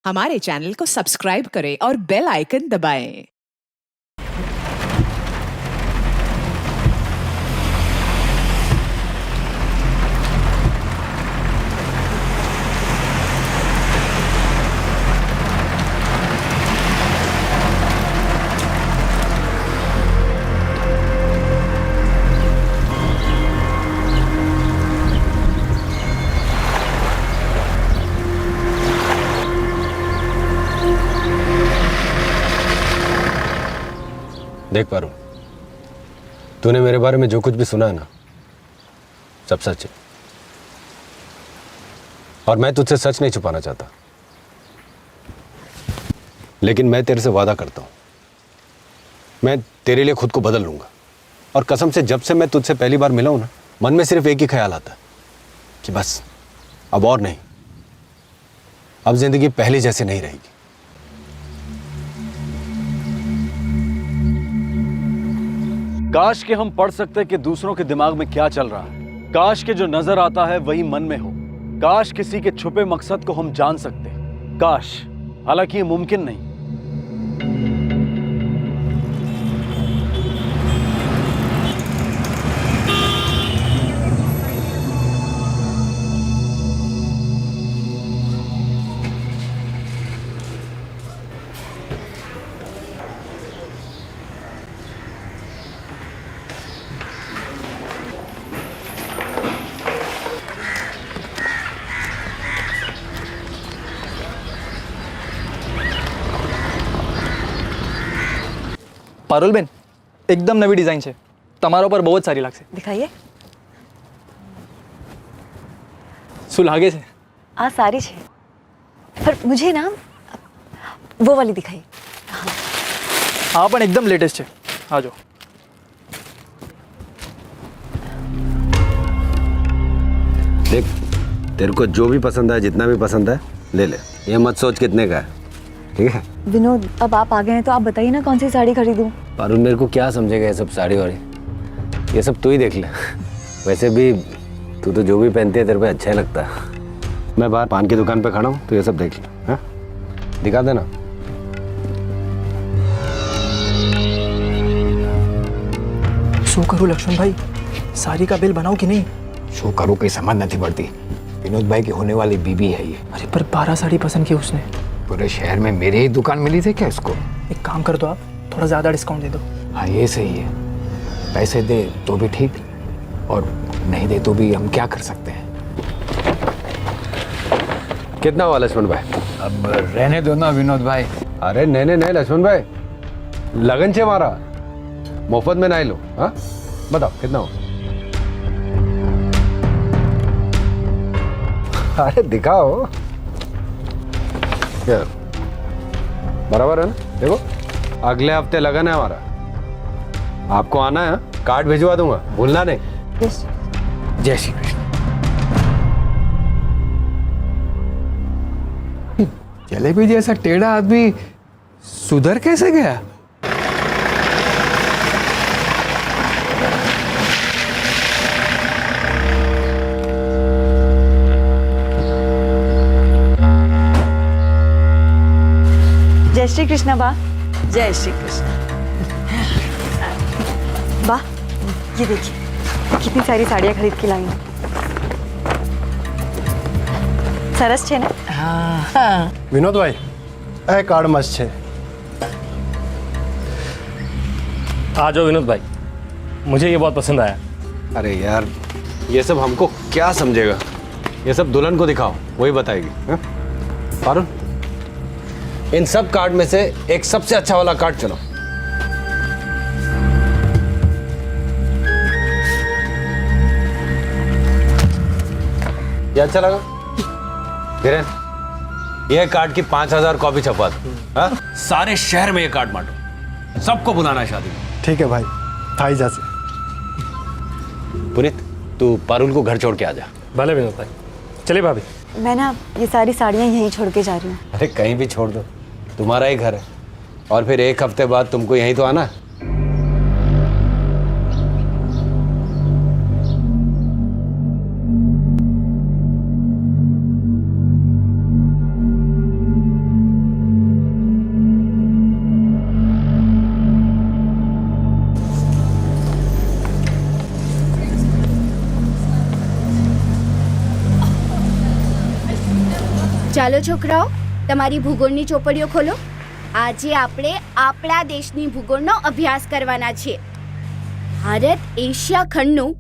हमारे चैनल को सब्सक्राइब करें और बेल आइकन दबाएं। देख पा रहा हूं तूने मेरे बारे में जो कुछ भी सुना है ना, सब सच है। और मैं तुझसे सच नहीं छुपाना चाहता, लेकिन मैं तेरे से वादा करता हूं, मैं तेरे लिए खुद को बदल लूंगा। और कसम से जब से मैं तुझसे पहली बार मिला हूं ना, मन में सिर्फ एक ही ख्याल आता है कि बस अब और नहीं, अब जिंदगी पहले जैसे नहीं रहेगी। काश के हम पढ़ सकते कि दूसरों के दिमाग में क्या चल रहा है। काश के जो नजर आता है वही मन में हो। काश किसी के छुपे मकसद को हम जान सकते। काश, हालांकि ये मुमकिन नहीं। પારુલબેન, એકદમ નવી ડિઝાઇન છે, તમારા ઉપર બહુ જ સારી લાગશે। दिखाइए। શું લાગે છે? आ सारी है, पर मुझे ना वो वाली दिखाई। હા પણ એકદમ લેટેસ્ટ છે। હા જો। देख, तेरे को जो भी पसंद है, जितना भी पसंद है ले ले, ये मत सोच कितने का है, ठीक है? विनोद, अब आप आ गए हैं तो आप बताइए ना कौन सी साड़ी खरीदूं। पारुल, मेरे को क्या समझेगा ये सब साड़ी वाड़ी, ये सब तू ही देख ले। वैसे भी तू तो जो भी पहनती है तेरे पे अच्छा ही लगता है। मैं बाहर पान की दुकान पे खड़ा हूँ, तो ये सब देख ले। हाँ, दिखा देना। શું કરું લક્ષ્મણભાઈ, સારી का बिल बनाओ कि नहीं? शो करो कोई समझ नहीं पड़ती। विनोद भाई की होने वाली बीबी है ये। अरे पर 12 साड़ी पसंद की उसने। पूरे शहर में मेरे ही दुकान मिली थी क्या इसको? एक काम कर दो, आप थोड़ा ज़्यादा डिस्काउंट दे दो। हाँ ये सही है, पैसे दे तो भी ठीक, और नहीं दे तो भी हम क्या कर सकते हैं। कितना हुआ लक्ष्मण भाई? अब रहने दो ना विनोद भाई। अरे नहीं नहीं नहीं लक्ष्मण भाई, लगन छे मारा, मुफ्त में नहीं लो। हाँ बताओ कितना हो? अरे दिखाओ क्या, बराबर है ना? देखो अगले हफ्ते लगन है हमारा, आपको आना है, कार्ड भिजवा दूंगा, भूलना नहीं। जय श्री कृष्ण। जलेबी जैसा टेढ़ा आदमी सुधर कैसे गया? जय श्री कृष्ण बा। जय श्री कृष्ण। बा, ये देखिए कितनी सारी साड़ियाँ खरीद के लाई हूँ। सरस છે ને? વિનોદભાઈ, એ કાર્ડ મસ્ત છે। आ जाओ विनोद भाई, मुझे ये बहुत पसंद आया। अरे यार ये सब हमको क्या समझेगा, ये सब दुल्हन को दिखाओ, वही बताएगी। हाँ? पारुल, इन सब कार्ड में से एक सबसे अच्छा वाला कार्ड चलो। ये अच्छा लगा? धीरेन, ये कार्ड की 5000 कॉपी छपवा दो। हाँ? सारे शहर में ये कार्ड बांटो, सबको बुलाना है शादी में। ठीक है भाई, थाई जैसे। पुनीत, तू पारुल को घर छोड़ के आ जा। भले विनोद भाई, चलिए भाभी। मैं ना ये सारी साड़ियाँ यहीं छोड़ के जा रही हूँ। अरे कहीं भी छोड़ दो, तुम्हारा ही घर है, और फिर एक हफ्ते बाद तुमको यहीं तो आना है। ચાલો છોકરાઓ, તમારી ભૂગોળની ચોપડીઓ ખોલો. આજે આપણે આપણા દેશની ભૂગોળનો અભ્યાસ કરવાના છીએ. ભારત એશિયા ખંડનું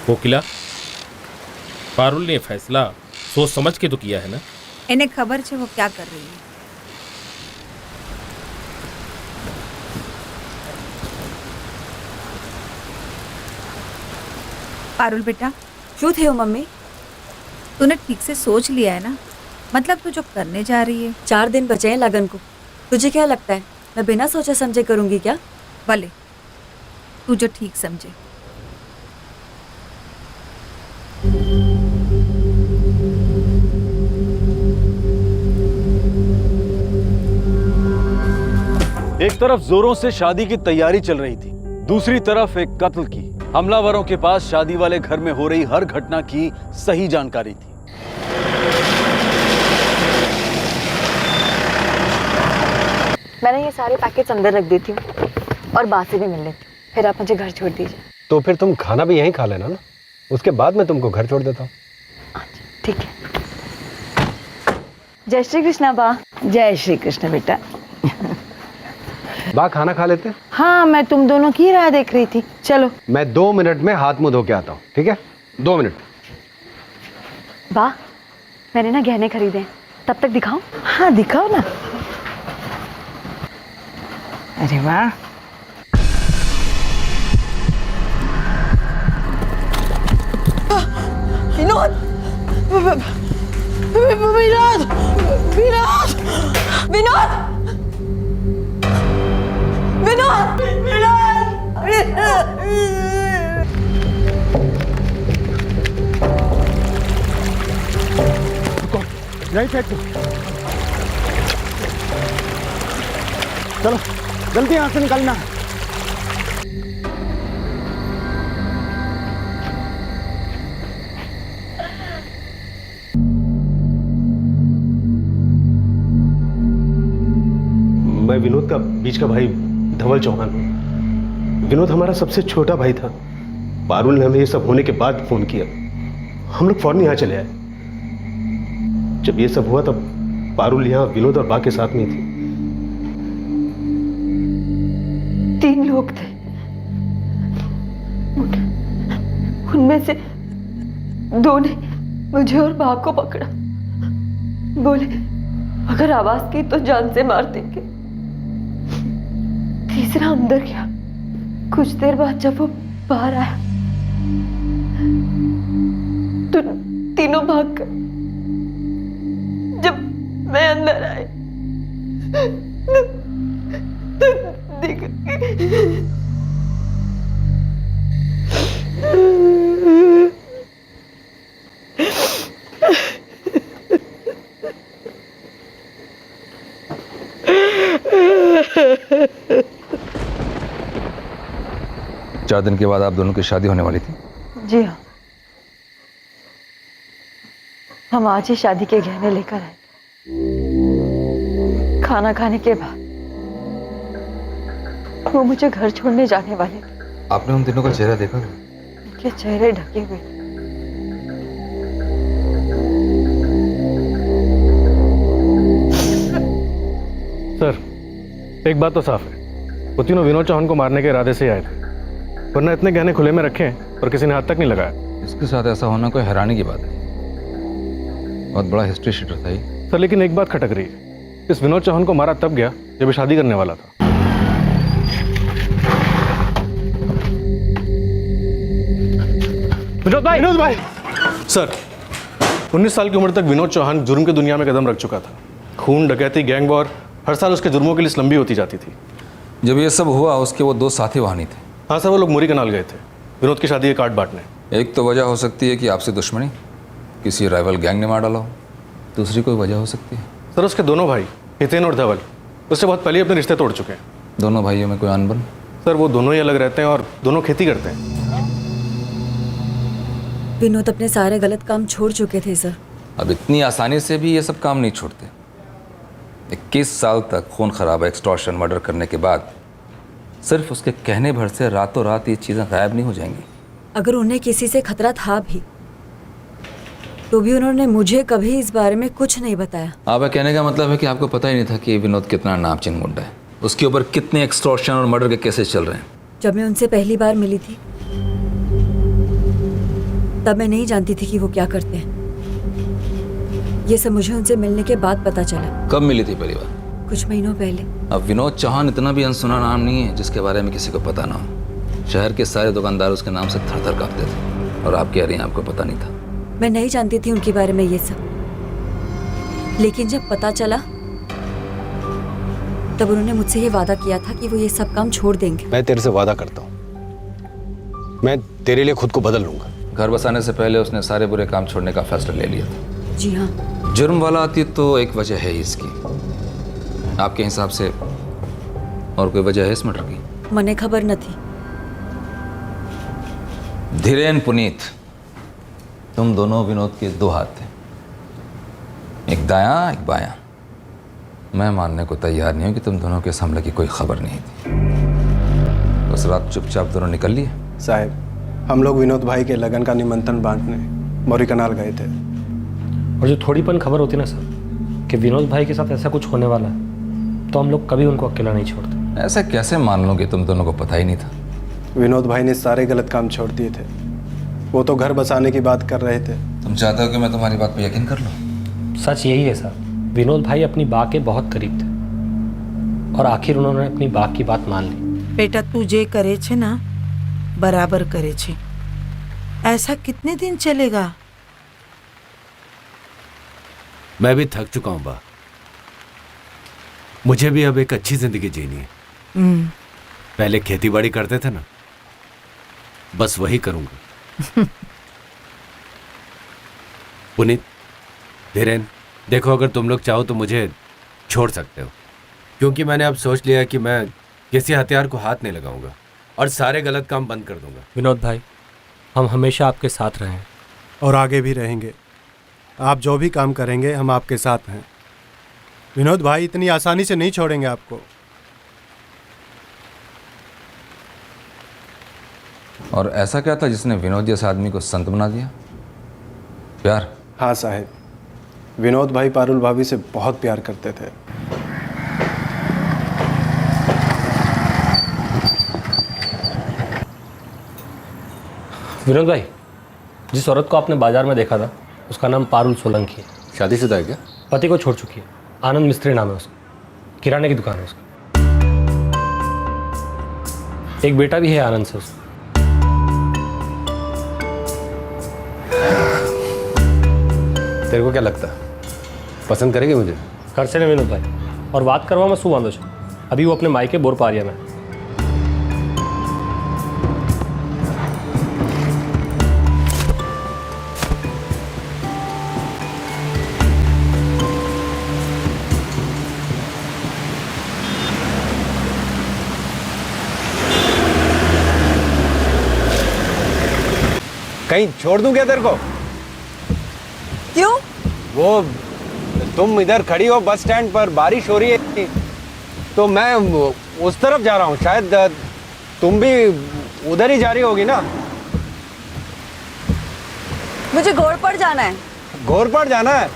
कोकिला, पारुल ने फैसला सोच समझ के तो किया है ना? इन्हें खबर है वो क्या कर रही है. पारुल बेटा, શું થયું મમ્મી? तूने ठीक से सोच लिया है ना? मतलब तू जो करने जा रही है. 4 दिन बचे हैं लगन को. तुझे क्या लगता है मैं बिना सोचे समझे करूंगी क्या? भले तू जो ठीक समझे. एक तरफ जोरों से शादी की तैयारी चल रही थी, दूसरी तरफ एक कत्ल की. हमलावरों के पास शादी वाले घर में हो रही हर घटना की सही जानकारी थी. मैंने ये सारे पैकेट्स अंदर रख देती हूँ और बासी भी मिल लेती हूँ. फिर आप मुझे घर छोड़ दीजिए. तो फिर तुम खाना भी यहीं खा लेना ना, उसके बाद मैं तुमको घर छोड़ देता हूँ. ठीक है. जय श्री कृष्णा बा. जय श्री कृष्ण बेटा. बा खाना खा लेते हैं? हाँ, मैं तुम दोनों की राह देख रही थी. चलो. मैं 2 मिनट में हाथ मुंह धो के आता हूँ, ठीक है? 2 मिनट. बा, मैंने ना गहने खरीदे हैं, तब तक दिखाऊं? हाँ दिखाओ ना. अरे वाह. विनोद, विनोद, विनोद, विनोद, राइट साइड से. चलो जल्दी यहाँ से निकलना है. मैं विनोद का बीच का भाई धवल चौहान हूँ. विनोद हमारा सबसे छोटा भाई था. पारुल ने हमें ये सब होने के बाद फोन किया. हम लोग फौरन यहाँ चले आए. जब ये सब हुआ तब पारुल यहाँ विनोद और बा के साथ में थी. 3 लोग थे. उनमें से 2 ने मुझे और बा को पकड़ा. बोले अगर आवाज की तो जान से मार देंगे. तीसरा अंदर गया. कुछ देर बाद जब वो बाहर आया तो तीनों भाग गए. जब मैं अंदर आई तो देखा चार दिन के बाद आप दोनों की शादी होने वाली थी. जी हाँ, हम आज ही शादी के गहने लेकर आए. खाना खाने के बाद वो मुझे घर छोड़ने जाने वाले थे. आपने उन दिनों का चेहरा देखा? उनके चेहरे ढके हुए थे. सर एक बात तो साफ है, वो तीनों विनोद चौहान को मारने के इरादे से आए थे. वरना इतने गहने खुले में रखे हैं और किसी ने हाथ तक नहीं लगाया. इसके साथ ऐसा होना कोई हैरानी की बात है. बहुत बड़ा हिस्ट्री शीटर था ये. सर लेकिन एक बात खटक रही है. इस विनोद चौहान को मारा तब गया जब ये शादी करने वाला था. विनोद भाई. सर 19 साल की उम्र तक विनोद चौहान जुर्म की दुनिया में कदम रख चुका था. खून, डकैती, गैंग वॉर, हर साल उसके जुर्मों की लिस्ट लंबी होती जाती थी. जब ये सब हुआ उसके वो 2 साथी वहाँ नहीं थे. हाँ सर, वो लोग मुरी कनाल गए थे विनोद की शादी के कार्ड बांटने. एक तो वजह हो सकती है कि आपसे दुश्मनी, किसी राइवल गैंग ने मार डाला हो. दूसरी कोई वजह हो सकती है. सर उसके दोनों भाई हितेन और धवल उससे बहुत पहले अपने रिश्ते तोड़ चुके हैं. दोनों भाइयों में कोई अनबन? सर वो दोनों ही अलग रहते हैं और दोनों खेती करते हैं. विनोद अपने सारे गलत काम छोड़ चुके थे सर. अब इतनी आसानी से भी ये सब काम नहीं छोड़ते. 21 साल तक खून खराबा, एक्सटॉर्शन, मर्डर करने के बाद सिर्फ उसके कहने भर से रातों रात ये चीज़ें गायब नहीं हो जाएंगी। अगर उन्हें किसी से खतरा था भी तो भी उन्होंने मुझे कभी इस बारे में कुछ नहीं बताया। आपका कहने का मतलब है कि आपको पता ही नहीं था कि विनोद कितना नामचीन गुंडा है, उसके ऊपर कितने एक्सटॉर्शन और मर्डर के केसेस चल रहे हैं। जब मैं उनसे पहली बार मिली थी तब मैं नहीं जानती थी कि वो क्या करते हैं। ये सब मुझे उनसे मिलने के बाद पता चला। कब मिली थी पहली बार? कुछ महीनों पहले। अब विनोद चौहान इतना भी अनसुना नाम नहीं है जिसके बारे में किसी को पता ना हो। शहर के सारे दुकानदार उसके नाम से थर थर कांपते थे, और आप कह रही हैं आपको पता नहीं था। मैं नहीं जानती थी उनके बारे में ये सब, लेकिन जब पता चला तब उन्होंने मुझसे ये वादा किया था कि वो ये सब काम छोड़ देंगे। मैं तेरे से वादा करता हूँ, मैं तेरे लिए खुद को बदल लूंगा। घर बसाने से पहले उसने सारे बुरे काम छोड़ने का फैसला ले लिया था। जी हाँ। जुर्म वाला आती तो एक वजह है ही इसकी, आपके हिसाब से और कोई वजह है इस मर्डर की? मने खबर न थी। धीरेन, पुनीत, तुम दोनों विनोद के दो हाथ थे, एक दायां एक बायां। मैं मानने को तैयार नहीं हूं कि तुम दोनों के इस हमले की कोई खबर नहीं थी। उस रात चुपचाप दोनों निकल लिए? साहब, हम लोग विनोद भाई के लगन का निमंत्रण बांटने मौरी कनाल गए थे। और जो थोड़ी पन खबर होती ना सर कि विनोद भाई के साथ ऐसा कुछ होने वाला है, तो हम लोग कभी उनको अकेला नहीं छोड़ते। ऐसा कैसे मान लो कि तुम दोनों को पता ही नहीं था? विनोद भाई ने सारे गलत काम छोड़ दिए थे। वो तो घर बसाने की बात कर रहे थे। तुम चाहते हो कि मैं तुम्हारी बात पे यकीन कर लूं? सच यही है सर, विनोद भाई अपनी बा के बहुत करीब थे और आखिर उन्होंने अपनी बा की बात मान ली। बेटा, तू जे करे छे ना बराबर करे छे। ऐसा कितने दिन चलेगा? मैं भी थक चुका हूं बा, मुझे भी अब एक अच्छी जिंदगी जीनी है। पहले खेती बाड़ी करते थे ना, बस वही करूंगा। पुनीत, धीरेन, देखो अगर तुम लोग चाहो तो मुझे छोड़ सकते हो, क्योंकि मैंने अब सोच लिया कि मैं किसी हथियार को हाथ नहीं लगाऊंगा और सारे गलत काम बंद कर दूंगा। विनोद भाई, हम हमेशा आपके साथ रहे हैं और आगे भी रहेंगे। आप जो भी काम करेंगे हम आपके साथ हैं। विनोद भाई इतनी आसानी से नहीं छोड़ेंगे आपको। और ऐसा क्या था जिसने विनोद जैसे आदमी को संत बना दिया? प्यार? हाँ साहब, विनोद भाई पारुल भाभी से बहुत प्यार करते थे। विनोद भाई, जिस औरत को आपने बाजार में देखा था उसका नाम पारुल सोलंकी है। शादीशुदा है क्या? पति को छोड़ चुकी है। आनंद मिस्त्री नाम है उसका, किराने की दुकान है उसका। एक बेटा भी है आनंद से उसका। तेरे को क्या लगता है, पसंद करेगी मुझे? कर से विनोद भाई, और बात करवा मैं શું વાંધો છે? अभी वो अपने मायके बोर पा रही है। मैं कहीं छोड़ दूं क्या तेरे को? क्यों? वो तुम इधर खड़ी हो बस स्टैंड पर, बारिश हो रही है तो मैं उस तरफ जा रहा हूँ, शायद तुम भी उधर ही जा रही होगी ना। मुझे घोड़पड़ जाना है। घोरपड़ जाना है?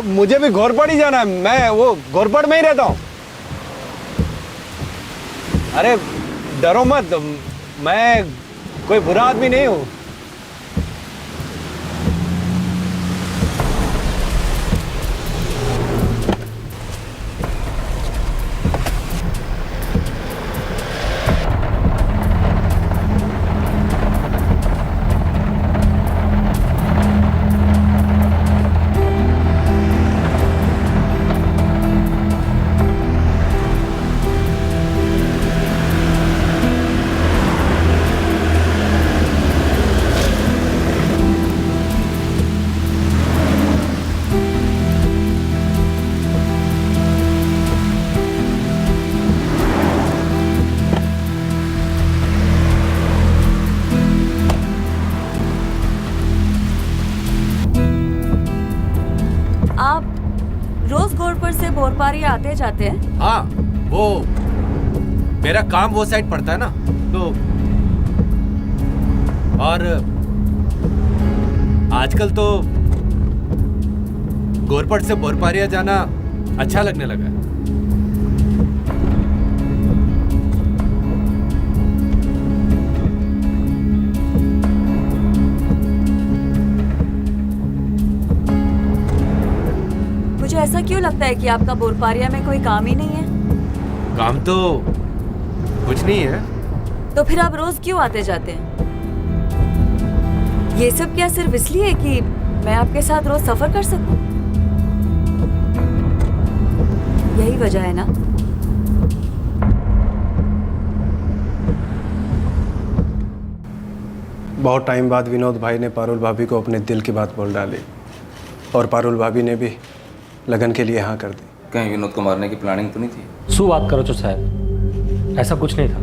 मुझे भी घोरपड़ ही जाना है, मैं वो घोरपड़ में ही रहता हूँ। अरे डरो मत, मैं कोई बुरा आदमी नहीं हूँ। बोरपारिया आते जाते हैं? हाँ, वो मेरा काम वो साइड पड़ता है ना, तो और आजकल तो गोरपट से बोरपारिया जाना अच्छा लगने लगा है। मुझे ऐसा क्यों लगता है कि आपका बोरपारिया में कोई काम ही नहीं है? काम तो कुछ नहीं है। तो फिर आप रोज क्यों आते जाते हैं? ये सब क्या सिर्फ इसलिए कि मैं आपके साथ रोज सफर कर सकूं? यही वजह है ना? बहुत टाइम बाद विनोद भाई ने पारुल भाभी को अपने दिल की बात बोल डाली और पारुल भाभी ने भी लगन के लिए हाँ कर दी। कहीं विनोद को मारने की प्लानिंग तो नहीं थी? सु बात करो साहब, ऐसा कुछ नहीं था।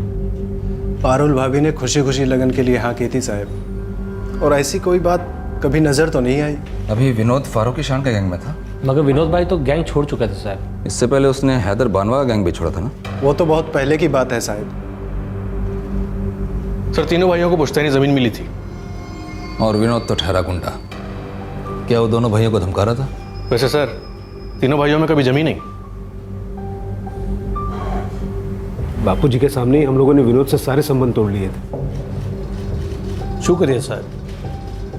पारुल भाभी ने खुशी खुशी लगन के लिए हाँ की थी साहब, और ऐसी कोई बात कभी नजर तो नहीं आई। अभी विनोद फारूक की शान का गैंग में था, मगर विनोद भाई तो गैंग छोड़ चुके थे साहब। इससे पहले उसने हैदर बानवा का गैंग भी छोड़ा था ना? वो तो बहुत पहले की बात है साहब। सर, तीनों भाइयों को पुश्तैनी जमीन मिली थी। और विनोद तो ठहरा गुंडा। क्या वो दोनों भाइयों को धमका रहा था? वैसे सर, तीनों भाइयों में कभी जमी नहीं। बापूजी के सामने ही हम लोगों ने विनोद से सारे संबंध तोड़ लिए थे। शुक्रिया साहब,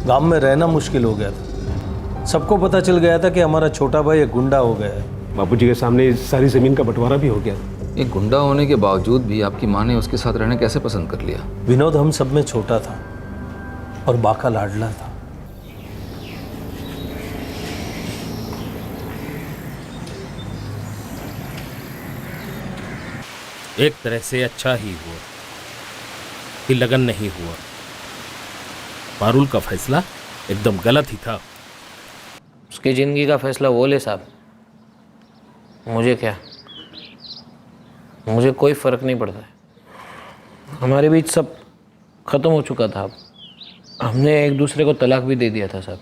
गांव में रहना मुश्किल हो गया था। सबको पता चल गया था कि हमारा छोटा भाई एक गुंडा हो गया है। बापूजी के सामने सारी जमीन का बंटवारा भी हो गया। एक गुंडा होने के बावजूद भी आपकी माँ ने उसके साथ रहना कैसे पसंद कर लिया? विनोद हम सब में छोटा था और बाका लाडला था। एक तरह से अच्छा ही हुआ कि लगन नहीं हुआ। पारुल का फैसला एकदम गलत ही था। उसकी जिंदगी का फैसला वो ले साहब, मुझे क्या, मुझे कोई फर्क नहीं पड़ता है। हमारे बीच सब खत्म हो चुका था। हमने एक दूसरे को तलाक भी दे दिया था साहब।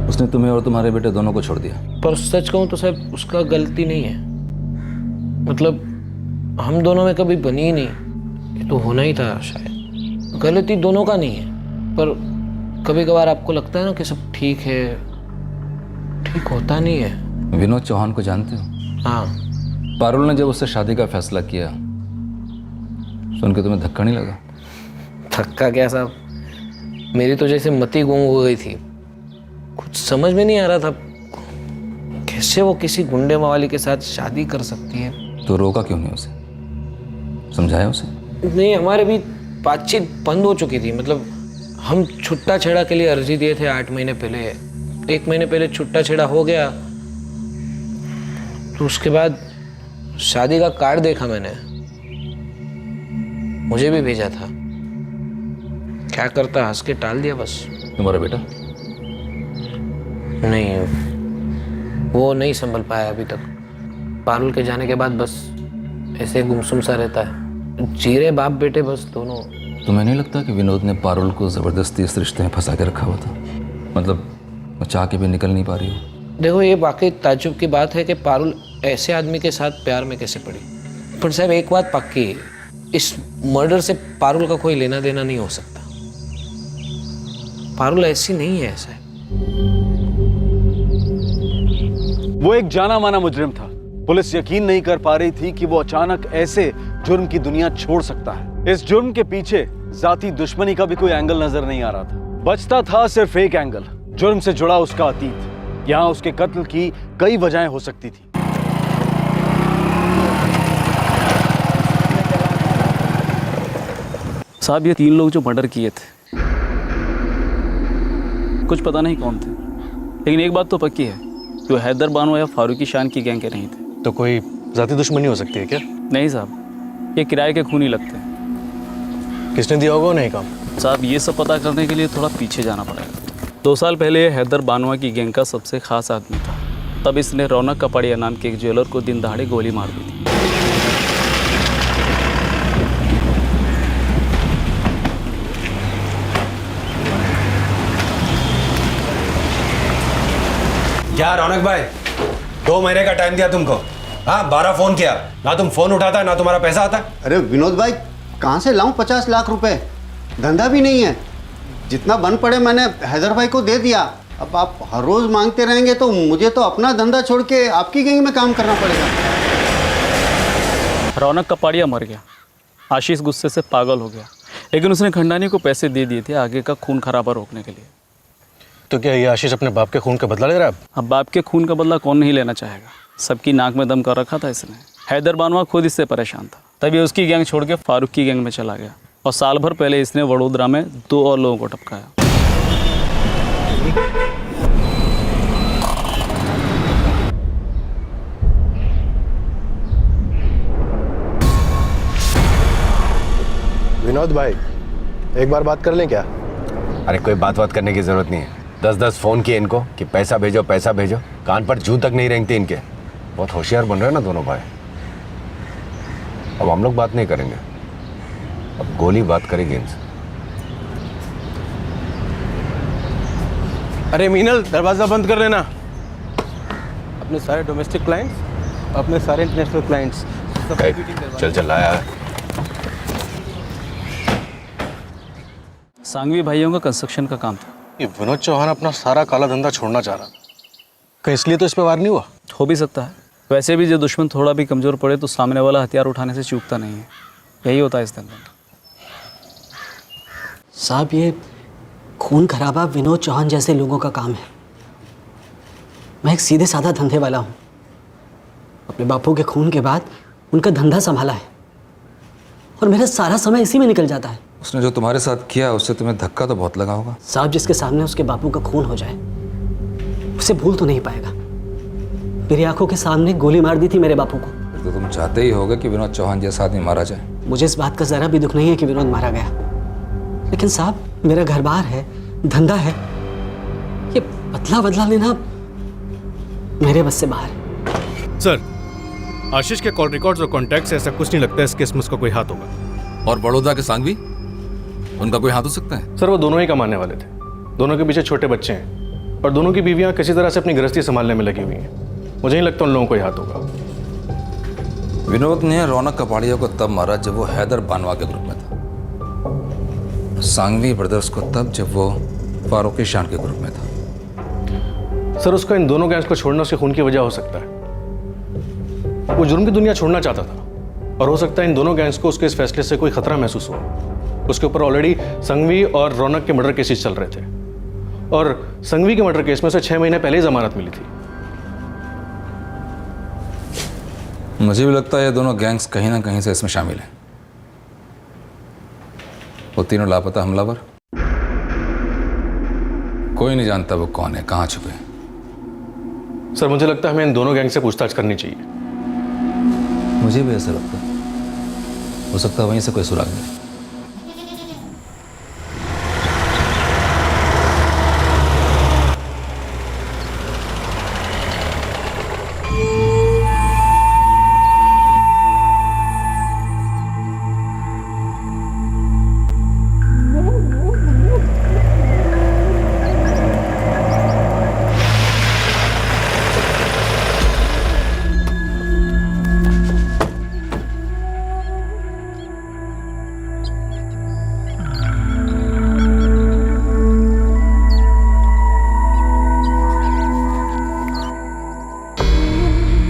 उसने तुम्हें और तुम्हारे बेटे दोनों को छोड़ दिया। पर सच कहूँ तो साहब उसका गलती नहीं है। मतलब हम दोनों में कभी बनी ही नहीं, ये तो होना ही था शायद। गलती दोनों का नहीं है, पर कभी कभार आपको लगता है ना कि सब ठीक है, ठीक होता नहीं है। विनोद चौहान को जानते हो? हाँ। पारुल ने जब उससे शादी का फैसला किया, सुन के तुम्हें धक्का नहीं लगा? धक्का क्या साहब, मेरी तो जैसे मति गुम हो गई थी। कुछ समझ में नहीं आ रहा था कैसे वो किसी गुंडे मवाली के साथ शादी कर सकती है। तो रोका क्यों नहीं उसे? समझाया उसे? नहीं, हमारे भी बातचीत बंद हो चुकी थी। मतलब हम छुट्टा छेड़ा के लिए अर्जी दिए थे 8 महीने पहले। 1 महीने पहले छुट्टा छेड़ा हो गया, तो उसके बाद शादी का कार्ड देखा मैंने, मुझे भी भेजा था। क्या करता, हंस के टाल दिया बस। तुम्हारा बेटा? नहीं, वो नहीं संभल पाया अभी तक। पारुल के जाने के बाद बस ऐसे गुमसुम सा रहता है। जीरे बाप बेटे बस दोनों। तुम्हें नहीं लगता कि विनोद ने पारुल को जबरदस्ती इस रिश्ते में फंसा के रखा हुआ था? मतलब वो चाह के भी निकल नहीं पा रही हो। देखो, ये वाकई ताज्जुब की बात है कि पारुल ऐसे आदमी के साथ प्यार में कैसे पड़ी। पर साहब एक बात पक्की है, इस मर्डर से पारुल का कोई लेना देना नहीं हो सकता। पारुल ऐसी नहीं है ऐसा। वो एक जाना माना मुजरिम था। पुलिस यकीन नहीं कर पा रही थी कि वो अचानक ऐसे जुर्म की दुनिया छोड़ सकता है। इस जुर्म के पीछे जाती दुश्मनी का भी कोई एंगल नजर नहीं आ रहा था। बचता था सिर्फ एक एंगल, जुर्म से जुड़ा उसका अतीत। यहाँ उसके कत्ल की कई वजहें हो सकती थी। साहब, ये 3 लोग जो मर्डर किए थे, कुछ पता नहीं कौन थे, लेकिन एक बात तो पक्की है, जो हैदर बानो या फारूकी शान की गैंग के नहीं थे। तो कोई जाती दुश्मनी हो सकती है क्या? नहीं साहब, ये किराए के खूनी लगते हैं। किसने दिया होगा उन्हें काम? साहब, ये सब पता करने के लिए थोड़ा पीछे जाना पड़ेगा। 2 साल पहले ये हैदर बानवा की गैंग का सबसे खास आदमी था। तब इसने रौनक कपाड़िया नाम के एक ज्वेलर को दिन दहाड़े गोली मार दी थी। क्या रौनक भाई, 2 महीने का टाइम दिया तुमको। हाँ, 12 फोन किया, ना तुम फोन उठाता ना तुम्हारा पैसा आता। अरे विनोद भाई, कहाँ से लाऊं 50 लाख रुपए? धंधा भी नहीं है। जितना बन पड़े मैंने हैदर भाई को दे दिया। अब आप हर रोज मांगते रहेंगे तो मुझे तो अपना धंधा छोड़ के आपकी गैंग में काम करना पड़ेगा। रौनक कपाड़िया मर गया, आशीष गुस्से से पागल हो गया, लेकिन उसने खंडानी को पैसे दे दिए थे आगे का खून खराबा रोकने के लिए। तो क्या ये आशीष अपने बाप के खून का बदला ले रहा है? अब बाप के खून का बदला कौन नहीं लेना चाहेगा? सबकी नाक में दम कर रखा था इसने। हैदर बानवा खुद इससे परेशान था, तभी उसकी गैंग छोड़ के फारूक की गैंग में चला गया और साल भर पहले इसने वडोदरा में 2 और लोगों को टपकाया। विनोद भाई, एक बार बात कर लें क्या? अरे कोई बात करने की जरूरत नहीं है। 10-10 फोन किए इनको कि पैसा भेजो पैसा भेजो, कान पर जू तक नहीं रेंगती इनके। बहुत होशियार बन रहे हैं ना दोनों भाई। अब हम लोग बात नहीं करेंगे, अब गोली बात करेगी इनसे। अरे मीनल, दरवाजा बंद कर लेना। अपने सारे डोमेस्टिक क्लाइंट्स, अपने सारे इंटरनेशनल क्लाइंट्स चल लाया। सांगवी भाइयों का कंस्ट्रक्शन का काम था। ये विनोद चौहान अपना सारा काला धंधा छोड़ना चाह रहा, क्या इसलिए तो इस पर वार नहीं हुआ? हो भी सकता है। वैसे भी जो दुश्मन थोड़ा भी कमज़ोर पड़े तो सामने वाला हथियार उठाने से चूकता नहीं है। यही होता है इस धंधे में। साहब, ये खून खराबा विनोद चौहान जैसे लोगों का काम है। मैं एक सीधे साधा धंधे वाला हूँ। अपने बापू के खून के बाद उनका धंधा संभाला है और मेरा सारा समय इसी में निकल जाता है। उसने जो तुम्हारे साथ किया उससे तुम्हें धक्का तो बहुत लगा होगा। साहब, जिसके सामने उसके बापू का खून हो जाए उसे भूल तो नहीं पाएगा। मेरी आंखों के सामने गोली मार दी थी मेरे बापू को। तो तुम चाहते ही होगे कि विनोद चौहान जैसा आदमी मारा जाए। मुझे इस बात का जरा भी दुख नहीं है कि विनोद मारा गया, लेकिन साहब मेरा घर बार है, धंधा है, ये बदला लेना मेरे बस से बाहर है। सर, आशीष के कॉल रिकॉर्ड्स और कॉन्टैक्ट्स से ऐसा कुछ नहीं लगता है इस केस में उसका कोई हाथ होगा। और बड़ौदा के सांगवी, उनका कोई हाथ हो सकता है? सर, वो दोनों ही कमाने वाले थे। दोनों के पीछे छोटे बच्चे हैं और दोनों की बीवियां किसी तरह से अपनी गृहस्थी संभालने में लगी हुई हैं। मुझे नहीं लगता उन लोगों को ही हाथ होगा। विनोद ने रौनक कपाड़िया को तब मारा जब वो हैदर बानवा के ग्रुप में था। सांगवी ब्रदर्स को तब जब वो फारूक शान के ग्रुप में था। सर, उसका इन दोनों गैंग्स को छोड़ना उसके खून की वजह हो सकता है। वो जुर्म की दुनिया छोड़ना चाहता था और हो सकता है इन दोनों गैंग्स को उसके इस फैसले से कोई खतरा महसूस हुआ। उसके ऊपर ऑलरेडी संघवी और रौनक के मर्डर केसेस चल रहे थे और संघवी के मर्डर केस में उसे 6 महीने पहले ही जमानत मिली थी। मुझे भी लगता है ये दोनों गैंग्स कहीं ना कहीं से इसमें शामिल हैं। वो तीनों लापता हमलावर, कोई नहीं जानता वो कौन है, कहां छुपे। सर, मुझे लगता है हमें इन दोनों गैंग से पूछताछ करनी चाहिए। मुझे भी ऐसा लगता है। हो सकता है वहीं से कोई सुराग मिले।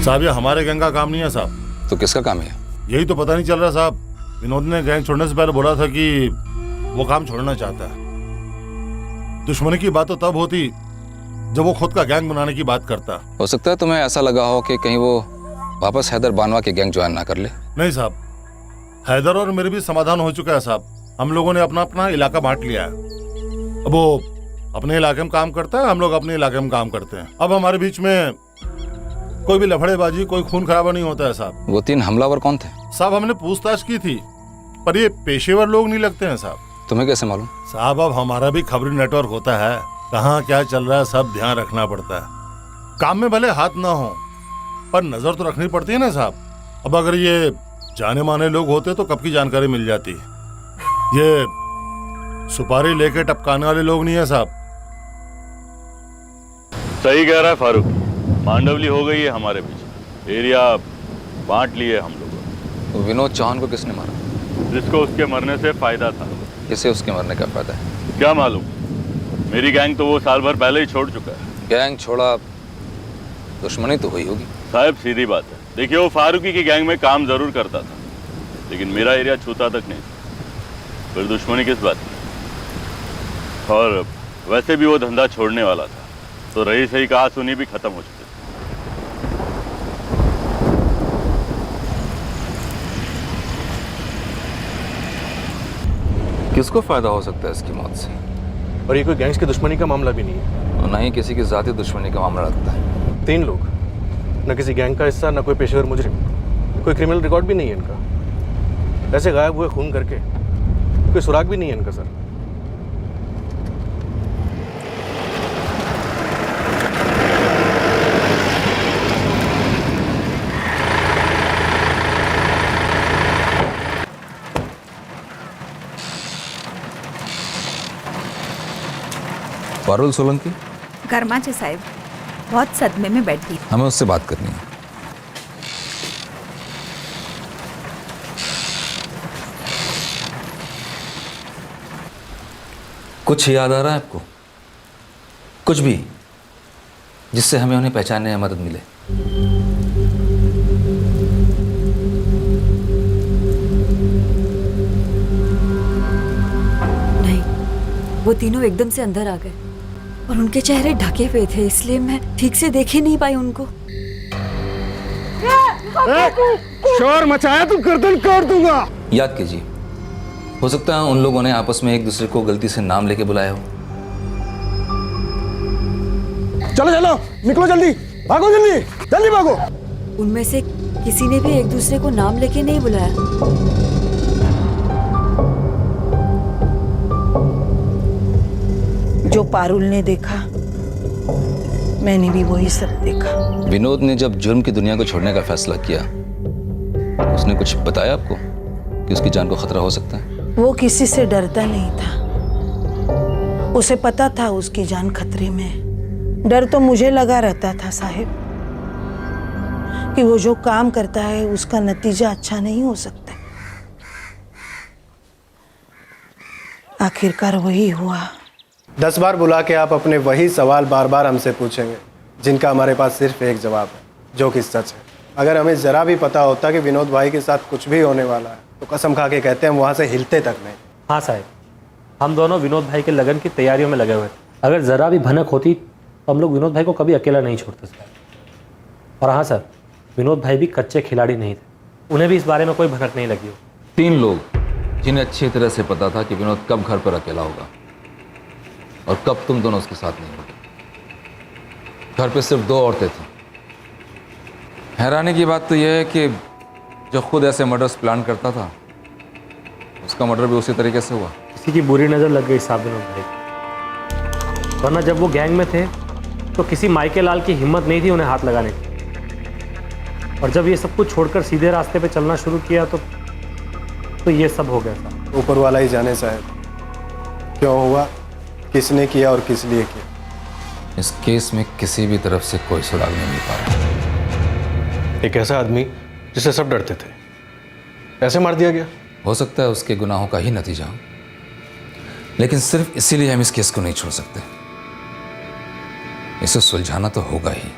साहब, ये हमारे गैंग का काम नहीं है साहब। तो किसका काम है? यही तो पता नहीं चल रहा साहब। विनोद ने गैंग छोड़ने से पहले बोला था कि वो काम छोड़ना चाहता है। दुश्मनी की बात तो तब होती जब वो खुद का गैंग बनाने की बात करता। हो सकता है तुम्हें ऐसा लगा हो कि कहीं वो वापस हैदर बानवा के गैंग ज्वाइन ना कर ले। नहीं साहब, हैदर और मेरे भी समाधान हो चुका है साहब। हम लोगों ने अपना अपना इलाका बांट लिया है। अब वो अपने इलाके में काम करता है, हम लोग अपने इलाके में काम करते हैं। अब हमारे बीच में कोई भी लफड़ेबाजी, कोई खून खराबा नहीं होता है साहब। वो 3 हमलावर कौन थे? साहब, हमने पूछताछ की थी पर ये पेशेवर लोग नहीं लगते हैं साहब। तुम्हें कैसे मालूम? साहब, अब हमारा भी खबरी नेटवर्क होता है, कहाँ क्या चल रहा है सब ध्यान रखना पड़ता है। काम में भले हाथ ना हो पर नजर तो रखनी पड़ती है ना साहब। अब अगर ये जाने माने लोग होते तो कब की जानकारी मिल जाती। ये सुपारी लेके टपकाने वाले लोग नहीं है साहब। सही कह रहा है फारूक, मांडवली हो गई है हमारे बीच, एरिया बांट लिए हम लोग। तो विनोद चौहान को किसने मारा? जिसको उसके मरने से फायदा था। किसे उसके मरने का फायदा है? क्या मालूम, मेरी गैंग तो वो साल भर पहले ही छोड़ चुका है। गैंग छोड़ा, दुश्मनी तो हुई होगी। साहब सीधी बात है, देखिए वो फारूकी की गैंग में काम जरूर करता था, लेकिन मेरा एरिया छूता तक नहीं, फिर दुश्मनी किस बात की? और वैसे भी वो धंधा छोड़ने वाला था, तो रही सही कहा सुनी भी खत्म हो चुकी। किसको फायदा हो सकता है इसकी मौत से? और ये कोई गैंग्स की दुश्मनी का मामला भी नहीं है, और ना ही किसी की जाती दुश्मनी का मामला लगता है। 3 लोग, न किसी गैंग का हिस्सा, न कोई पेशेवर मुजरिम, कोई क्रिमिनल रिकॉर्ड भी नहीं है इनका। ऐसे गायब हुए खून करके कोई सुराग भी नहीं है इनका सर। पारुल सोलंकी गर्माचे साहब बहुत सदमे में बैठी। हमें उससे बात करनी है। कुछ याद आ रहा है आपको? कुछ भी जिससे हमें उन्हें पहचानने में मदद मिले? नहीं, वो तीनों एकदम से अंदर आ गए और उनके चेहरे ढके हुए थे, इसलिए मैं ठीक से देख ही नहीं पाई उनको। शोर मचाया तो गर्दन काट दूंगा। याद कीजिए, हो सकता है उन लोगों ने आपस में एक दूसरे को गलती से नाम लेके बुलाया हो। चलो चलो निकलो, जल्दी भागो, जल्दी जल्दी भागो। उनमें से किसी ने भी एक दूसरे को नाम लेके नहीं बुलाया। जो पारुल ने देखा, मैंने भी वही सब देखा। विनोद ने जब जुर्म की दुनिया को छोड़ने का फैसला किया, उसने कुछ बताया आपको कि उसकी जान को खतरा हो सकता है? वो किसी से डरता नहीं था, उसे पता था उसकी जान खतरे में है। डर तो मुझे लगा रहता था साहिब कि वो जो काम करता है उसका नतीजा अच्छा नहीं हो सकता। आखिरकार वही हुआ। 10 बार बुला के आप अपने वही सवाल बार बार हमसे पूछेंगे, जिनका हमारे पास सिर्फ एक जवाब है, जो कि सच है। अगर हमें ज़रा भी पता होता कि विनोद भाई के साथ कुछ भी होने वाला है, तो कसम खा के कहते हैं हम वहाँ से हिलते तक नहीं। हाँ साहब, हम दोनों विनोद भाई के लगन की तैयारियों में लगे हुए थे। अगर ज़रा भी भनक होती तो हम लोग विनोद भाई को कभी अकेला नहीं छोड़ते सर। और हाँ सर, विनोद भाई भी कच्चे खिलाड़ी नहीं थे, उन्हें भी इस बारे में कोई भनक नहीं लगी हो। 3 लोग जिन्हें अच्छी तरह से पता था कि विनोद कब घर पर अकेला होगा और कब तुम दोनों उसके साथ नहीं होगे। घर पे सिर्फ 2 औरतें थीं। हैरानी की बात तो यह है कि जो खुद ऐसे मर्डर्स प्लान करता था, उसका मर्डर भी उसी तरीके से हुआ। किसी की बुरी नज़र लग गई साहब विनोद भाई, वरना जब वो गैंग में थे तो किसी माइके लाल की हिम्मत नहीं थी उन्हें हाथ लगाने की। और जब ये सब कुछ छोड़कर सीधे रास्ते पे चलना शुरू किया तो ये सब हो गया था। ऊपर वाला ही जाने साहब क्यों हुआ, किसने किया और किस लिए किया। इस केस में किसी भी तरफ से कोई सुराग नहीं मिल पा रहा। एक ऐसा आदमी जिसे सब डरते थे, ऐसे मार दिया गया। हो सकता है उसके गुनाहों का ही नतीजा हो, लेकिन सिर्फ इसीलिए हम इस केस को नहीं छोड़ सकते। इसे सुलझाना तो होगा ही।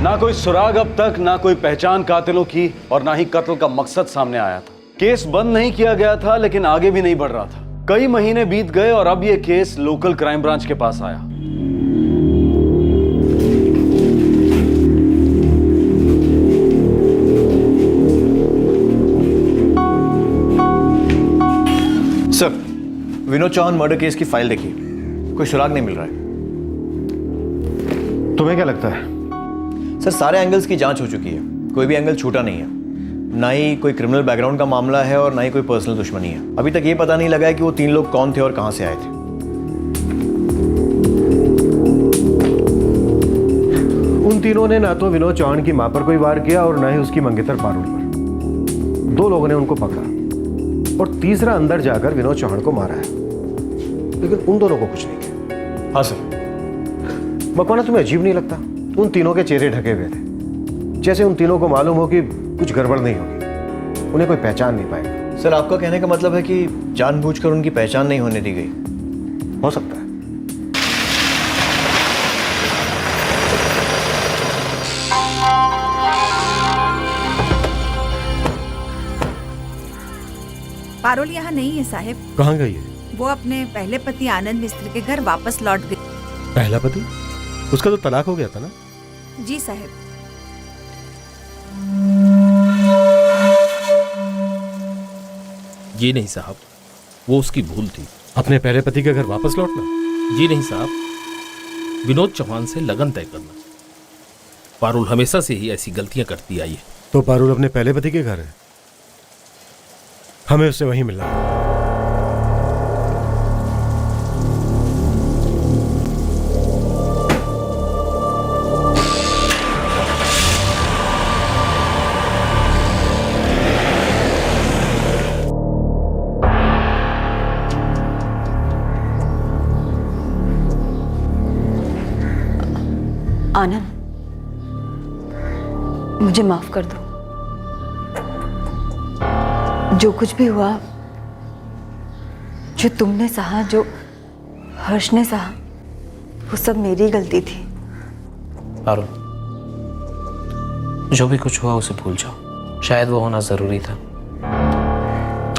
ना कोई सुराग अब तक, ना कोई पहचान कातिलों की, और ना ही कत्ल का मकसद सामने आया था। केस बंद नहीं किया गया था, लेकिन आगे भी नहीं बढ़ रहा था। कई महीने बीत गए और अब यह केस लोकल क्राइम ब्रांच के पास आया। Sir, Vinod Chauhan murder case की फाइल देखिए, कोई सुराग नहीं मिल रहा है। तुम्हें क्या लगता है? सर, सारे एंगल्स की जांच हो चुकी है, कोई भी एंगल छूटा नहीं है। ना ही कोई क्रिमिनल बैकग्राउंड का मामला है और ना ही कोई पर्सनल दुश्मनी है। अभी तक ये पता नहीं लगा है कि वो 3 लोग कौन थे और कहां से आए थे। उन तीनों ने ना तो विनोद चौहान की मां पर कोई वार किया और ना ही उसकी मंगेतर पारुल पर। 2 लोगों ने उनको पकड़ा, और तीसरा अंदर जाकर विनोद चौहान को मारा है, लेकिन उन दोनों को कुछ नहीं किया। हाँ सर, मकवाना तुम्हें अजीब नहीं लगता? उन तीनों के चेहरे ढके हुए थे, जैसे उन तीनों को मालूम हो कि कुछ गड़बड़ नहीं होगी, उन्हें कोई पहचान नहीं पाएगा। सर आपका कहने का मतलब है कि जानबूझकर उनकी पहचान नहीं होने दी गई? हो सकता है। पारुल यहाँ नहीं है साहब। कहाँ गई है? वो अपने पहले पति आनंद मिस्त्री के घर वापस लौट गई। पहला पति? उसका तो तलाक हो गया था ना? जी साहब। जी नहीं साहब, वो उसकी भूल थी। अपने पहले पति के घर वापस लौटना? जी नहीं साहब, विनोद चौहान से लगन तय करना। पारुल हमेशा से ही ऐसी गलतियां करती आई है। तो पारुल अपने पहले पति के घर है, हमें उससे वहीं मिलना है। आनंद, मुझे माफ कर दो। जो कुछ भी हुआ, जो तुमने सहा, जो हर्ष ने सहा, वो सब मेरी गलती थी। पारुल, जो भी कुछ हुआ उसे भूल जाओ। शायद वो होना जरूरी था।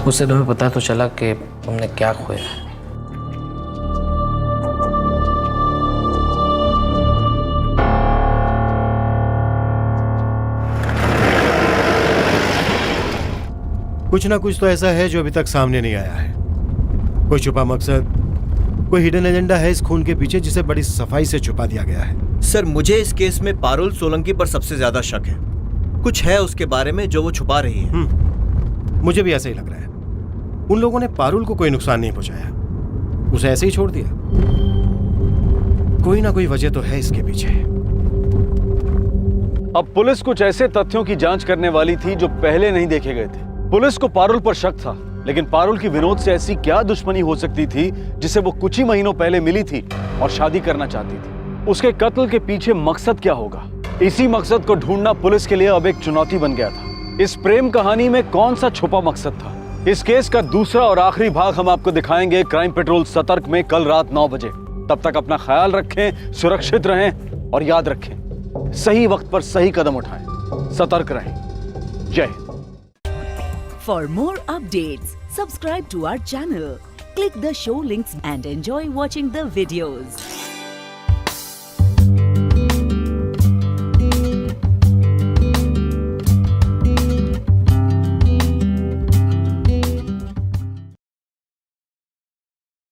उससे तुम्हें पता तो चला कि तुमने क्या खोया है। कुछ ना कुछ तो ऐसा है जो अभी तक सामने नहीं आया है। कोई छुपा मकसद, कोई हिडन एजेंडा है इस खून के पीछे, जिसे बड़ी सफाई से छुपा दिया गया है। सर मुझे इस केस में पारुल सोलंकी पर सबसे ज्यादा शक है। कुछ है उसके बारे में जो वो छुपा रही है। मुझे भी ऐसा ही लग रहा है। उन लोगों ने पारुल को कोई नुकसान नहीं पहुंचाया, उसे ऐसे ही छोड़ दिया। कोई ना कोई वजह तो है इसके पीछे। अब पुलिस कुछ ऐसे तथ्यों की जांच करने वाली थी जो पहले नहीं देखे गए थे। पुलिस को पारुल पर शक था, लेकिन पारुल की विनोद से ऐसी क्या दुश्मनी हो सकती थी जिसे वो कुछ ही महीनों पहले मिली थी और शादी करना चाहती थी? उसके कत्ल के पीछे मकसद क्या होगा? इसी मकसद को ढूंढना पुलिस के लिए अब एक चुनौती बन गया था। इस प्रेम कहानी में कौन सा छुपा मकसद था? इस केस का दूसरा और आखिरी भाग हम आपको दिखाएंगे क्राइम पेट्रोल सतर्क में कल रात 9 बजे। तब तक अपना ख्याल रखें, सुरक्षित रहें और याद रखें, सही वक्त पर सही कदम उठाएं, सतर्क रहें। जय Hind. For more updates, subscribe to our channel, click the show links and enjoy watching the videos.